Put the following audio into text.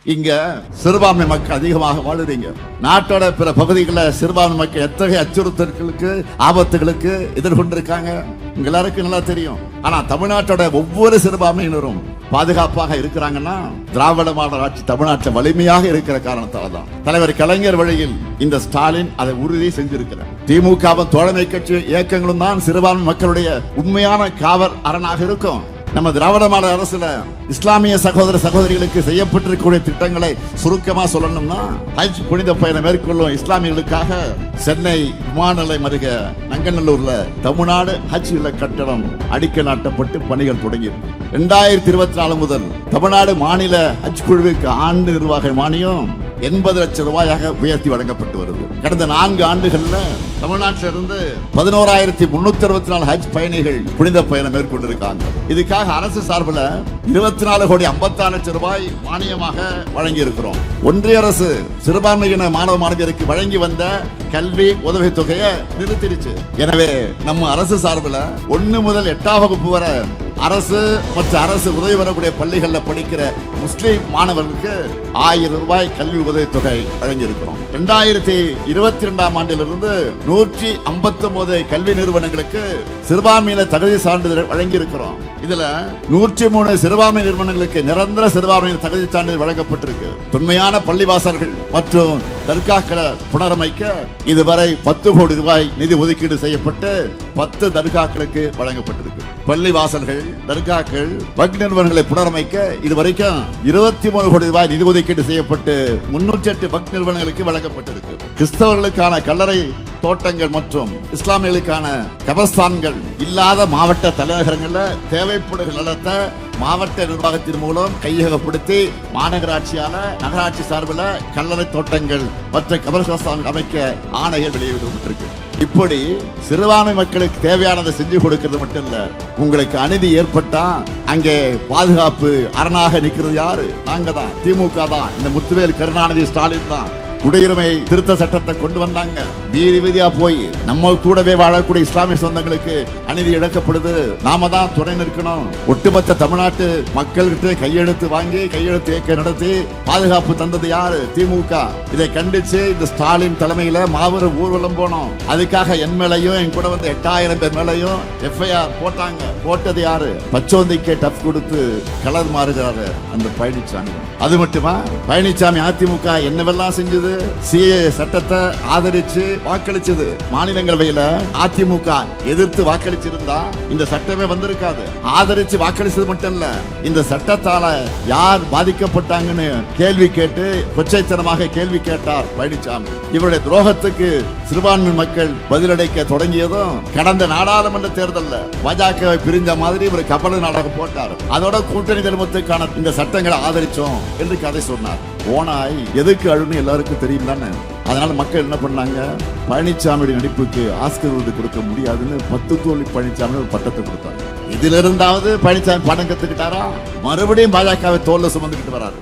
இங்க சிறுபான்மை மக்கள் அதிகமாக வாழுறீங்க. நாட்டோட பிற பகுதிகளில் சிறுபான்மை மக்கள் எத்தகைய அச்சுறுத்தல்களுக்கு ஆபத்துகளுக்கு எதிர்கொண்டிருக்காங்க எல்லாருக்கும் நல்லா தெரியும். ஆனா தமிழ்நாட்டோட ஒவ்வொரு சிறுபான்மையினரும் பாதுகாப்பாக இருக்கிறாங்கன்னா திராவிட மாடல் ஆட்சி தமிழ்நாட்டில் வலிமையாக இருக்கிற காரணத்தால தான். தலைவர் கலைஞர் வழியில் இந்த ஸ்டாலின் அதை உறுதி செஞ்சிருக்கிறார். திமுகவும் தோழமை கட்சி இயக்கங்களும் தான் சிறுபான்மை மக்களுடைய உண்மையான காவல் அரணாக இருக்கும். நம்ம திராவிட மாடல் அரசுல இஸ்லாமிய சகோதர சகோதரிகளுக்கு செய்யப்பட்டிருக்கக்கூடிய திட்டங்களை சுருக்கமா சொல்லணும்னா, ஹஜ் புனித பயணம் மேற்கொள்ளும் இஸ்லாமியர்களுக்காக சென்னை விமான நிலையம் அருகே நங்கநல்லூர்ல தமிழ்நாடு ஹஜ் இல்ல கட்டடம் அடிக்கல் நாட்டப்பட்டு பணிகள் தொடங்கி 2024 முதல் தமிழ்நாடு மாநில ஹஜ் குழுவிற்கு ஆண்டு நிர்வாக மானியம் 80 லட்சம் ரூபாயாக உயர்த்தி வழங்கப்பட்டு வருது. கடந்த 4 ஆண்டுகள்ல தமிழ்நாட்டிலிருந்து 11,364 ஹஜ் பயணிகள் புனித பயணம் மேற்கொண்டிருக்காங்க. இதுக்காக அரசு சார்பில் 24 கோடி 56 லட்சம் ரூபாய் மானியமாக வழங்கி இருக்கிறோம். ஒன்றிய அரசு சிறுபான்மையின மாணவ மாணவியருக்கு வழங்கி வந்த கல்வி உதவி தொகையை நிறுத்திடுச்சு. எனவே நம்ம அரசு சார்பில் 1 முதல் 8ஆம் வகுப்பு வரை அரசு மற்றும் அரசு உதவி வரக்கூடிய பள்ளிகளில் படிக்கிற முஸ்லிம் மாணவர்களுக்கு 1000 ரூபாய் கல்வி உதவி தொகை வழங்கியிருக்கிறோம். 2022ஆம் ஆண்டிலிருந்து 159 கல்வி நிறுவனங்களுக்கு சிறுபான்மையின தகுதி சான்றிதழ் வழங்கி இருக்கிறோம். இதுல 103 சிறுபான்மை நிறுவனங்களுக்கு நிரந்தர சிறுபான்மையின தகுதி சான்றிதழ் வழங்கப்பட்டிருக்கு. தொன்மையான பள்ளிவாசல்கள் மற்றும் தர்காக்களை புனரமைக்க இதுவரை 10 கோடி ரூபாய் நிதி ஒதுக்கீடு செய்யப்பட்டு 10 தர்காக்களுக்கு வழங்கப்பட்டிருக்கு. பள்ளிவாசல்கள், தர்காக்கள், வக்ஃப் நிறுவனங்களை புனரமைக்க இதுவரைக்கும் 23 கோடி ரூபாய் நிதி ஒதுக்கீடு செய்யப்பட்டு 308 வக்ஃப் நிறுவனங்களுக்கு வழங்கப்பட்டிருக்கு. கிறிஸ்தவர்களுக்கான கல்லறை தோட்டங்கள் மற்றும் இஸ்லாமியர்களுக்கான கபர்ஸ்தான்கள் இல்லாத மாவட்ட தலைநகரங்களில் தேவைப்படுகிற நடத்த மாவட்ட நிர்வாகத்தின் மூலம் கையகப்படுத்தி மாநகராட்சியால நகராட்சி சார்பில் கல்லறை தோட்டங்கள் மற்றும் கபர்ஸ்தான் அமைக்க ஆணைகள் வெளியிடப்பட்டிருக்கு. இப்படி சிறுபான்மை மக்களுக்கு தேவையானதை செஞ்சு கொடுக்கிறது மட்டும் இல்ல, உங்களுக்கு அநீதி ஏற்பட்டா அங்கே பாதுகாப்பு அரணாக நிற்கிறது யாரு? நாங்க தான், திமுக தான். இந்த முத்துவேல் கருணாநிதி ஸ்டாலின் தான் குடியுரிமை திருத்த சட்டத்தை கொண்டு வந்தாங்க. வீதி வீதியா போய் நம்ம கூடவே வாழக்கூடிய இஸ்லாமிய சொந்தங்களுக்கு அநீதி இழக்கப்படுது. நாம தான் துணை நிற்கணும். ஒட்டுமொத்த தமிழ்நாட்டு மக்கள்கிட்ட கையெழுத்து வாங்கி கையெழுத்து இயக்க நடத்தி பாதுகாப்பு தந்தது யாரு? திமுக. இதை கண்டிச்சு இந்த ஸ்டாலின் தலைமையில மாபெரும் ஊர்வலம் போனோம். அதுக்காக என் மேலையும் என் கூட வந்து 8000 பேர் மேலையும் எஃப்ஐஆர் போட்டாங்க. போட்டது யாரு? பச்சோந்திக்கு டப் கொடுத்து கலர் மாறுகிறாரு அந்த பழனிசாமி. அது மட்டுமா, பழனிசாமி அதிமுக என்னவெல்லாம் செஞ்சது? சிஏ சட்டத்தை ஆதரிச்சு வாக்களிச்சது. மாநிலங்களவையில அதிமுக எதிர்த்து வாக்களிச்சிருந்தா இந்த சட்டமே வந்திருக்காது. ஆதரிச்சு வாக்களிச்சது மட்டும் இல்ல, இந்த சட்டத்தால யார் பாதிக்கப்பட்டாங்கன்னு கேள்வி கேட்டு கொச்சைத்தனமாக கேள்வி கேட்டார் பழனிசாமி. இவருடைய துரோகத்துக்கு சிறுபான்மை மக்கள் பதிலளிக்க தொடங்கியதும் கடந்த நாடாளுமன்ற தேர்தலில் பாஜகவை பிரிஞ்ச மாதிரி இவர் கபட நாடகம் போட்டார். அதோட கூட்டணி தர்மத்துக்கான இந்த சட்டங்களை ஆதரிச்சோம் என்று கதை சொன்னார். ஓனாய் எதுக்கு அழுன்னு எல்லாருக்கும் தெரியும் தானே. அதனால மக்கள் என்ன பண்ணாங்க, பழனிசாமியுடைய நடிப்புக்கு ஆஸ்கர் விருது கொடுக்க முடியாதுன்னு 10 தோல்வி பழனிசாமி ஒரு பட்டத்தை கொடுத்தாங்க. இதுல இருந்தாவது பழனிசாமி படம் கத்துக்கிட்டாரா? மறுபடியும் பாஜகவை தோல்ல சுமந்துக்கிட்டு வராரு.